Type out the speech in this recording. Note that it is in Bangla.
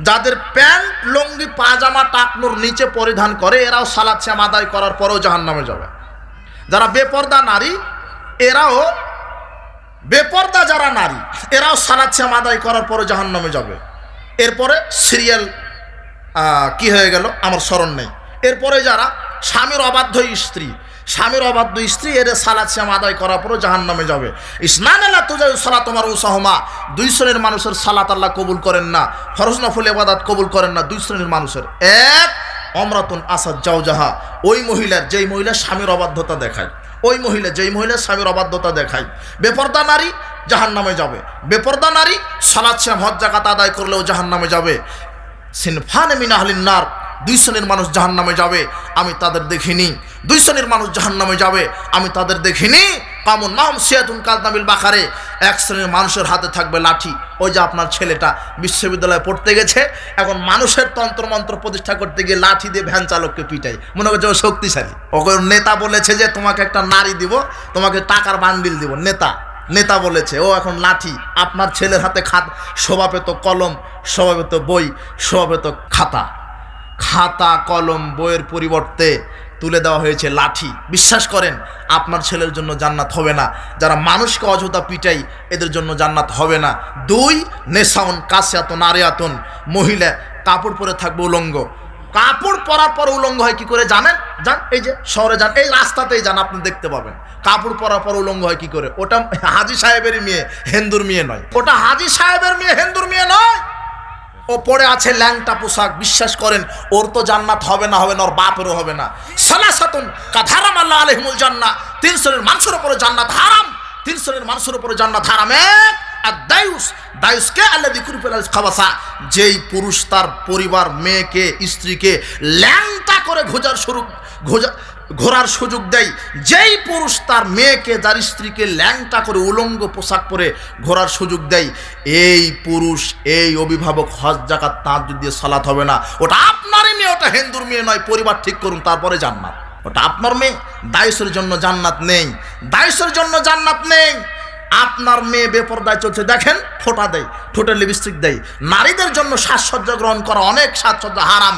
যাদের প্যান্ট লুঙ্গি পাজামা টাকনুর নিচে পরিধান করে এরাও সালাত শ্যাম আদায় করার পরেও জাহান্নামে যাবে। যারা বেপর্দা নারী এরাও বেপর্দা যারা নারী এরাও সালাত শ্যাম আদায় করার পরে জাহান্নামে যাবে। এরপরে সিরিয়াল কি হয়ে গেল আমার স্মরণ নেই। এরপরে যারা স্বামীর অবাধ্য স্ত্রী এরা সালাত শ্যাম আদায় করার পরও জাহান্নামে যাবে। ইসনান আল্লাহ তুজাই সালাত তোমার উসাহমা, দুই শ্রেণীর মানুষের সালাত আল্লাহ কবুল করেন না, ফরজ নফল ইবাদত কবুল করেন না দুই শ্রেণীর মানুষের। এক, অমরাতুন আসাদ জাওজাহা, ওই মহিলার যেই মহিলা স্বামীর অবাধ্যতা দেখায়, ওই মহিলা যেই মহিলা স্বামীর অবাধ্যতা দেখায়। বেপর্দা নারী জাহান্নামে যাবে। বেপর্দা নারী সালাত শ্যাম হজ যাকাত আদায় করলেও জাহান্নামে যাবে। সিনফানে মিন আহলিন নার, দুই শ্রেণীর মানুষ জাহান্নামে যাবে, আমি তাদের দেখিনি। দুই শ্রেণীর মানুষ জাহান্নামে যাবে, আমি তাদের দেখিনি। কামুন মাহম সিয়াতুন কালনাবিল বাকারে, এক শ্রেণীর মানুষের হাতে থাকবে লাঠি। ওই যে আপনার ছেলেটা বিশ্ববিদ্যালয়ে পড়তে গেছে, এখন মানুষের তন্ত্রমন্ত্র প্রতিষ্ঠা করতে গিয়ে লাঠি দিয়ে ভ্যান চালককে পিটাই, মনে করছে ও শক্তিশালী। ওকে নেতা বলেছে যে তোমাকে একটা নারী দিব, তোমাকে টাকার বান্ডিল দিব, নেতা বলেছে, ও এখন লাঠি। আপনার ছেলের হাতে শোভাপেত কলম, শোভাপেত বই, শোভাপেত খাতা কলম বইয়ের পরিবর্তে তুলে দেওয়া হয়েছে লাঠি। বিশ্বাস করেন আপনার ছেলের জন্য জান্নাত হবে না। যারা মানুষকে অযথা পিটাই এদের জন্য জান্নাত হবে না। দুই, নেশাউন কাসিয়াতুন আরিয়াতুন, মহিলা কাপড় পরে থাকবে উলঙ্গ। কাপড় পরার পর উলঙ্গ হয় কি করে জানেন? যান এই যে শহরে যান, এই রাস্তাতেই যান, আপনি দেখতে পাবেন কাপড় পরার পর উলঙ্গ হয় কি করে। ওটা হাজী সাহেবেরই মেয়ে, হিন্দুর মেয়ে নয়। ওটা হাজী সাহেবের মেয়ে, হিন্দুর মেয়ে নয়। ও পড়ে আছে ল্যাংটা পোশাক। বিশ্বাস করেন ওর তো জান্নাত হবে না, ওর বাপেরও হবে না। সালাসাতুন কাধারাম আল্লাহ আলাইহিমুল জান্নাহ, তিন শ্রেণীর মানুষের উপরে জান্নাত হারাম। তিন শ্রেণীর মানুষের উপরে জান্নাত হারাম। এক, দায়ুসকে আল্লাহ দিকুরুল খাবাসা, যেই পুরুষ তার পরিবার মেয়েকে স্ত্রীকে ল্যাংটা করে ঘোরার সুযোগ দেয়, যেই পুরুষ তার মেয়েকে যার স্ত্রীকে ল্যাংটা করে উলঙ্গ পোশাক পরে ঘোরার সুযোগ দেয়, এই পুরুষ এই অভিভাবক হজ যাকাত তাহাজ্জুদ দিয়ে সালাত হবে না। ওটা আপনারই মেয়ে, ওটা হিন্দুর মেয়ে নয়। পরিবার ঠিক করুন তারপরে জান্নাত। ওটা আপনার মেয়ে, দায়ুসের জন্য জান্নাত নেই, দায়ুসের জন্য জান্নাত নেই। আপনার মেয়ে বেপরদায় চলছে, দেখেন ফোঁটা দেয়, ঠোঁটে লিপস্টিক দেয়। নারীদের জন্য সাজসজ্জা গ্রহণ করা, অনেক সাজসজ্জা হারাম।